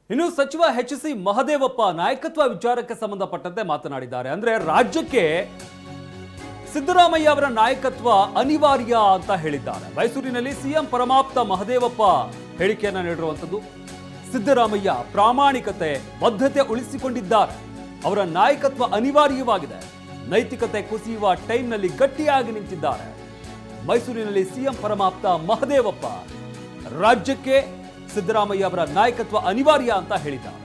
ಇನ್ನು ಸಚಿವ ಎಚ್.ಸಿ. ಮಹದೇವಪ್ಪ ನಾಯಕತ್ವ ವಿಚಾರಕ್ಕೆ ಸಂಬಂಧಪಟ್ಟಂತೆ ಮಾತನಾಡಿದ್ದಾರೆ. ಅಂದ್ರೆ ರಾಜ್ಯಕ್ಕೆ ಸಿದ್ದರಾಮಯ್ಯ ಅವರ ನಾಯಕತ್ವ ಅನಿವಾರ್ಯ ಅಂತ ಹೇಳಿದ್ದಾರೆ. ಮೈಸೂರಿನಲ್ಲಿ ಸಿಎಂ ಪರಮಾಪ್ತ ಮಹದೇವಪ್ಪ ಹೇಳಿಕೆಯನ್ನ ನೀಡಿರುವಂತದ್ದು. ಸಿದ್ದರಾಮಯ್ಯ ಪ್ರಾಮಾಣಿಕತೆ ಬದ್ಧತೆ ಉಳಿಸಿಕೊಂಡಿದ್ದಾರೆ. ಅವರ ನಾಯಕತ್ವ ಅನಿವಾರ್ಯವಾಗಿದೆ. ನೈತಿಕತೆ ಕುಸಿಯುವ ಟೈಮ್ನಲ್ಲಿ ಗಟ್ಟಿಯಾಗಿ ನಿಂತಿದ್ದಾರೆ. ಮೈಸೂರಿನಲ್ಲಿ ಸಿಎಂ ಪರಮಾಪ್ತ ಮಹದೇವಪ್ಪ ರಾಜ್ಯಕ್ಕೆ ಸಿದ್ದರಾಮಯ್ಯ ಅವರ ನಾಯಕತ್ವ ಅನಿವಾರ್ಯ ಅಂತ ಹೇಳಿದ್ದಾರೆ.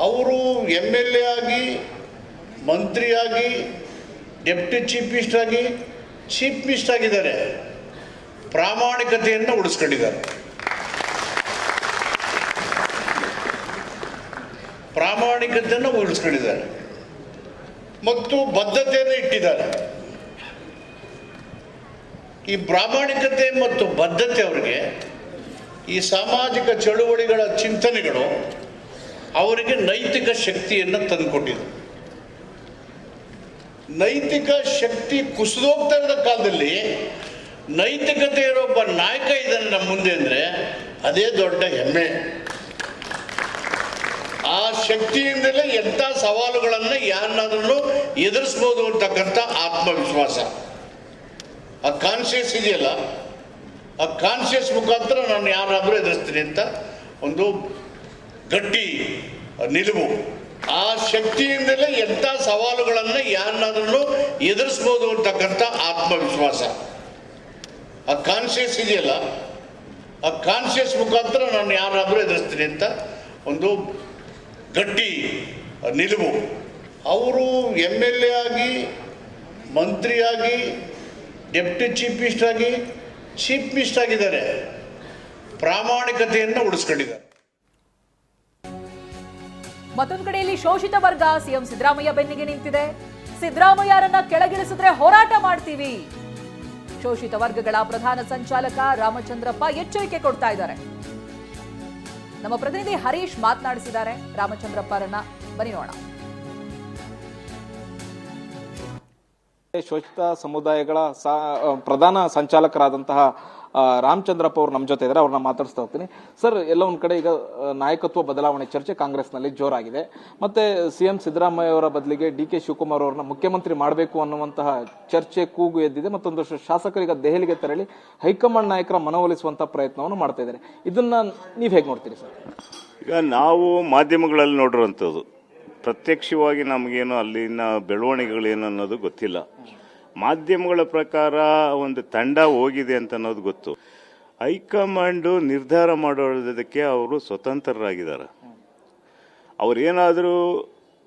ಅವರು MLA ಆಗಿ, ಮಂತ್ರಿಯಾಗಿ, ಡೆಪ್ಟಿ ಚೀಫ್ ಮಿನಿಸ್ಟರ್ ಆಗಿ, ಚೀಫ್ ಮಿನಿಸ್ಟರ್ ಆಗಿದ್ದಾರೆ. ಪ್ರಾಮಾಣಿಕತೆಯನ್ನು ಉಳಿಸ್ಕೊಂಡಿದ್ದಾರೆ. ಪ್ರಾಮಾಣಿಕತೆಯನ್ನು ಉಳಿಸ್ಕೊಂಡಿದ್ದಾರೆ ಮತ್ತು ಬದ್ಧತೆಯನ್ನು ಇಟ್ಟಿದ್ದಾರೆ. ಈ ಪ್ರಾಮಾಣಿಕತೆ ಮತ್ತು ಬದ್ಧತೆ ಅವರಿಗೆ ಈ ಸಾಮಾಜಿಕ ಚಳುವಳಿಗಳ ಚಿಂತನೆಗಳು ಅವರಿಗೆ ನೈತಿಕ ಶಕ್ತಿಯನ್ನು ತಂದುಕೊಟ್ಟಿದೆ. ನೈತಿಕ ಶಕ್ತಿ ಕುಸಿದೋಗ್ತಾ ಇರೋ ಕಾಲದಲ್ಲಿ ನೈತಿಕತೆ ಇರೋ ಒಬ್ಬ ನಾಯಕ ಇದ್ದಾನೆ ನಮ್ಮ ಮುಂದೆ ಅಂದರೆ ಅದೇ ದೊಡ್ಡ ಹೆಮ್ಮೆ. ಆ ಶಕ್ತಿಯಿಂದಲೇ ಎಂಥ ಸವಾಲುಗಳನ್ನು ಯಾರನ್ನಾದ್ರೂ ಎದುರಿಸ್ಬೋದು ಅಂತಕ್ಕಂಥ ಆತ್ಮವಿಶ್ವಾಸ, ಆ ಕಾನ್ಷಿಯಸ್ ಇದೆಯಲ್ಲ, ಆ ಕಾನ್ಷಿಯಸ್ ಮುಖಾಂತರ ನಾನು ಯಾರಾದರೂ ಎದುರಿಸ್ತೀನಿ ಅಂತ ಒಂದು ಗಟ್ಟಿ ನಿಲುವು. ಆ ಶಕ್ತಿಯಿಂದಲೇ ಎಂಥ ಸವಾಲುಗಳನ್ನು ಯಾರನ್ನಾದ್ರೂ ಎದುರಿಸ್ಬೋದು ಅಂತಕ್ಕಂಥ ಆತ್ಮವಿಶ್ವಾಸ, ಆ ಕಾನ್ಷಿಯಸ್ ಇದೆಯಲ್ಲ, ಆ ಕಾನ್ಷಿಯಸ್ ಮುಖಾಂತರ ನಾನು ಯಾರಾದರೂ ಎದುರಿಸ್ತೀನಿ ಅಂತ ಒಂದು ಗಟ್ಟಿ ನಿಲುವು. ಅವರು MLA ಆಗಿ, ಮಂತ್ರಿಯಾಗಿ, ಡೆಪ್ಟಿ ಚೀಫ್ ಮಿನಿಸ್ಟರ್ ಆಗಿ, ಚೀಫ್ ಮಿನಿಸ್ಟರ್ ಆಗಿದ್ದಾರೆ. ಪ್ರಾಮಾಣಿಕತೆಯನ್ನು ಉಳಿಸ್ಕೊಂಡಿದ್ದಾರೆ. ಮತ್ತೊಂದು ಕಡೆಯಲ್ಲಿ ಶೋಷಿತ ವರ್ಗ ಸಿಎಂ ಸಿದ್ದರಾಮಯ್ಯ ಬೆನ್ನಿಗೆ ನಿಂತಿದೆ. ಸಿದ್ದರಾಮಯ್ಯರನ್ನ ಕೆಳಗಿಳಿಸಿದ್ರೆ ಹೋರಾಟ ಮಾಡ್ತೀವಿ. ಶೋಷಿತ ವರ್ಗಗಳ ಪ್ರಧಾನ ಸಂಚಾಲಕ ರಾಮಚಂದ್ರಪ್ಪ ಎಚ್ಚರಿಕೆ ಕೊಡ್ತಾ ಇದ್ದಾರೆ. ನಮ್ಮ ಪ್ರತಿನಿಧಿ ಹರೀಶ್ ಮಾತನಾಡಿಸಿದ್ದಾರೆ ರಾಮಚಂದ್ರಪ್ಪರನ್ನ. ಬನ್ನಿ ನೋಡೋಣ. ಶೋಷಿತ ಸಮುದಾಯಗಳ ಪ್ರಧಾನ ಸಂಚಾಲಕರಾದಂತಹ ರಾಮಚಂದ್ರಪ್ಪ ಅವರು ನಮ್ಮ ಜೊತೆ ಇದ್ದಾರೆ. ಅವ್ರನ್ನ ಮಾತಾಡಿಸ್ತಾ ಹೋಗ್ತೀನಿ. ಸರ್, ಎಲ್ಲ ಒಂದ್ ಕಡೆ ಈಗ ನಾಯಕತ್ವ ಬದಲಾವಣೆ ಚರ್ಚೆ ಕಾಂಗ್ರೆಸ್ನಲ್ಲಿ ಜೋರಾಗಿದೆ. ಮತ್ತೆ ಸಿಎಂ ಸಿದ್ದರಾಮಯ್ಯ ಅವರ ಬದಲಿಗೆ DK ಶಿವಕುಮಾರ್ ಅವರನ್ನ ಮುಖ್ಯಮಂತ್ರಿ ಮಾಡಬೇಕು ಅನ್ನುವಂತಹ ಚರ್ಚೆ ಕೂಗು ಎದ್ದಿದೆ. ಮತ್ತೊಂದಷ್ಟು ಶಾಸಕರಿಗೆ ದೆಹಲಿಗೆ ತೆರಳಿ ಹೈಕಮಾಂಡ್ ನಾಯಕರ ಮನವೊಲಿಸುವಂತಹ ಪ್ರಯತ್ನವನ್ನು ಮಾಡ್ತಾ ಇದ್ದಾರೆ. ಇದನ್ನ ನೀವ್ ಹೇಗೆ ನೋಡ್ತೀರಿ ಸರ್? ಈಗ ನಾವು ಮಾಧ್ಯಮಗಳಲ್ಲಿ ನೋಡಿರುವಂಥದ್ದು, ಪ್ರತ್ಯಕ್ಷವಾಗಿ ನಮಗೇನು ಅಲ್ಲಿನ ಬೆಳವಣಿಗೆಗಳೇನು ಅನ್ನೋದು ಗೊತ್ತಿಲ್ಲ. ಮಾಧ್ಯಮಗಳ ಪ್ರಕಾರ ಒಂದು ತಂಡ ಹೋಗಿದೆ ಅಂತ ಅನ್ನೋದು ಗೊತ್ತು. ಹೈಕಮಾಂಡು ನಿರ್ಧಾರ ಮಾಡೋದಕ್ಕೆ ಅವರು ಸ್ವತಂತ್ರರಾಗಿದ್ದಾರೆ. ಅವರೇನಾದರೂ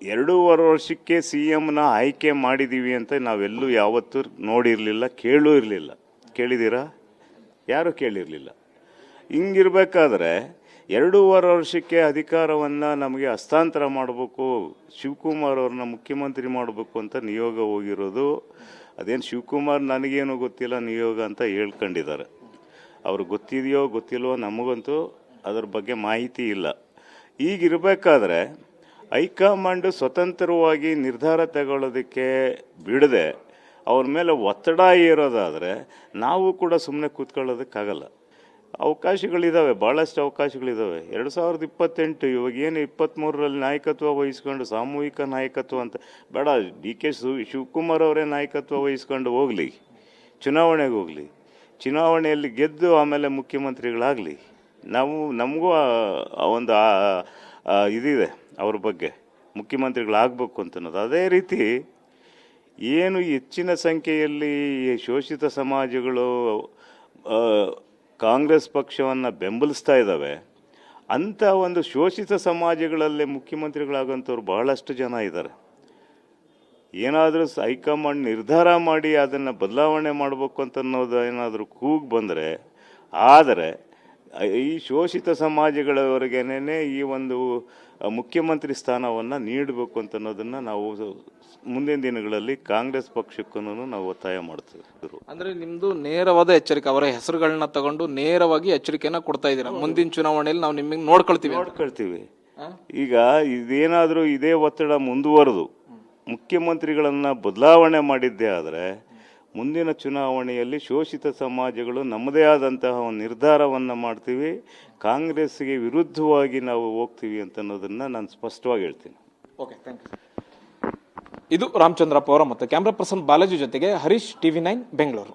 2.5 ವರ್ಷಕ್ಕೆ CMನ ಆಯ್ಕೆ ಮಾಡಿದ್ದೀವಿ ಅಂತ ನಾವೆಲ್ಲೂ ಯಾವತ್ತೂ ನೋಡಿರಲಿಲ್ಲ, ಕೇಳೂ ಇರಲಿಲ್ಲ. ಕೇಳಿದ್ದೀರಾ? ಯಾರೂ ಕೇಳಿರಲಿಲ್ಲ. ಹಿಂಗಿರ್ಬೇಕಾದ್ರೆ 2.5 ವರ್ಷಕ್ಕೆ ಅಧಿಕಾರವನ್ನು ನಮಗೆ ಹಸ್ತಾಂತರ ಮಾಡಬೇಕು, ಶಿವಕುಮಾರ್ ಅವ್ರನ್ನ ಮುಖ್ಯಮಂತ್ರಿ ಮಾಡಬೇಕು ಅಂತ ನಿಯೋಗ ಹೋಗಿರೋದು. ಅದೇನು ಶಿವಕುಮಾರ್ ನನಗೇನು ಗೊತ್ತಿಲ್ಲ ನಿಯೋಗ ಅಂತ ಹೇಳ್ಕೊಂಡಿದ್ದಾರೆ. ಅವ್ರಿಗೆ ಗೊತ್ತಿದೆಯೋ ಗೊತ್ತಿಲ್ವೋ ನಮಗಂತೂ ಅದ್ರ ಬಗ್ಗೆ ಮಾಹಿತಿ ಇಲ್ಲ. ಈಗಿರಬೇಕಾದ್ರೆ ಹೈಕಮಾಂಡು ಸ್ವತಂತ್ರವಾಗಿ ನಿರ್ಧಾರ ತಗೊಳ್ಳೋದಕ್ಕೆ ಬಿಡದೆ ಅವ್ರ ಮೇಲೆ ಒತ್ತಡ ಏರೋದಾದರೆ ನಾವು ಕೂಡ ಸುಮ್ಮನೆ ಕೂತ್ಕೊಳ್ಳೋದಕ್ಕಾಗಲ್ಲ. ಅವಕಾಶಗಳಿದ್ದಾವೆ, ಭಾಳಷ್ಟು ಅವಕಾಶಗಳಿದ್ದಾವೆ. 2028 ಇವಾಗ ಏನು 23ರಲ್ಲಿ ನಾಯಕತ್ವ ವಹಿಸ್ಕೊಂಡು ಸಾಮೂಹಿಕ ನಾಯಕತ್ವ ಅಂತ ಬೇಡ, DK ಶಿವಕುಮಾರ್ ಅವರೇ ನಾಯಕತ್ವ ವಹಿಸ್ಕೊಂಡು ಹೋಗಲಿ, ಚುನಾವಣೆಗೆ ಹೋಗಲಿ, ಚುನಾವಣೆಯಲ್ಲಿ ಗೆದ್ದು ಆಮೇಲೆ ಮುಖ್ಯಮಂತ್ರಿಗಳಾಗಲಿ. ನಮಗೂ ಒಂದು ಇದಿದೆ ಅವ್ರ ಬಗ್ಗೆ, ಮುಖ್ಯಮಂತ್ರಿಗಳಾಗಬೇಕು ಅಂತನ್ನೋದು. ಅದೇ ರೀತಿ ಏನು ಹೆಚ್ಚಿನ ಸಂಖ್ಯೆಯಲ್ಲಿ ಶೋಷಿತ ಸಮಾಜಗಳು ಕಾಂಗ್ರೆಸ್ ಪಕ್ಷವನ್ನು ಬೆಂಬಲಿಸ್ತಾ ಇದ್ದಾವೆ. ಅಂಥ ಒಂದು ಶೋಷಿತ ಸಮಾಜಗಳಲ್ಲೇ ಮುಖ್ಯಮಂತ್ರಿಗಳಾಗೋಂಥವ್ರು ಬಹಳಷ್ಟು ಜನ ಇದ್ದಾರೆ. ಏನಾದರೂ ಹೈಕಮಾಂಡ್ ನಿರ್ಧಾರ ಮಾಡಿ ಅದನ್ನು ಬದಲಾವಣೆ ಮಾಡಬೇಕು ಅಂತ ಅನ್ನೋದು ಏನಾದರೂ ಕೂಗು ಬಂದರೆ, ಆದರೆ ಈ ಶೋಷಿತ ಸಮಾಜಗಳವರೆಗೇನೆ ಈ ಒಂದು ಮುಖ್ಯಮಂತ್ರಿ ಸ್ಥಾನವನ್ನು ನೀಡಬೇಕು ಅಂತ ಅನ್ನೋದನ್ನು ನಾವು ಮುಂದಿನ ದಿನಗಳಲ್ಲಿ ಕಾಂಗ್ರೆಸ್ ಪಕ್ಷಕ್ಕೂ ನಾವು ಒತ್ತಾಯ ಮಾಡ್ತೀವಿ. ಅಂದ್ರೆ ನಿಮ್ದು ನೇರವಾದ ಎಚ್ಚರಿಕೆ, ಅವರ ಹೆಸರುಗಳನ್ನ ತಗೊಂಡು ನೇರವಾಗಿ ಎಚ್ಚರಿಕೆಯನ್ನ ಕೊಡ್ತಾ ಇದ್ದೀರಾ. ಮುಂದಿನ ಚುನಾವಣೆಯಲ್ಲಿ ನಾವು ನಿಮಗೆ ನೋಡ್ಕೊಳ್ತೀವಿ. ಈಗ ಇದೇನಾದರೂ ಇದೇ ಒತ್ತಡ ಮುಂದುವರೆದು ಮುಖ್ಯಮಂತ್ರಿಗಳನ್ನ ಬದಲಾವಣೆ ಮಾಡಿದ್ದೇ ಆದರೆ ಮುಂದಿನ ಚುನಾವಣೆಯಲ್ಲಿ ಶೋಷಿತ ಸಮಾಜಗಳು ನಮ್ಮದೇ ಆದಂತಹ ಒಂದು ನಿರ್ಧಾರವನ್ನು ಮಾಡ್ತೀವಿ, ಕಾಂಗ್ರೆಸ್ಗೆ ವಿರುದ್ಧವಾಗಿ ನಾವು ಹೋಗ್ತೀವಿ ಅಂತ ಅನ್ನೋದನ್ನು ನಾನು ಸ್ಪಷ್ಟವಾಗಿ ಹೇಳ್ತೀನಿ. Okay, thank you. ಇದು ರಾಮಚಂದ್ರಪ್ಪ ಅವರ ಮತ್ತು ಕ್ಯಾಮ್ರಾ ಪರ್ಸನ್ ಬಾಲಾಜಿ ಜೊತೆಗೆ ಹರೀಶ್, TV9 ಬೆಂಗಳೂರು.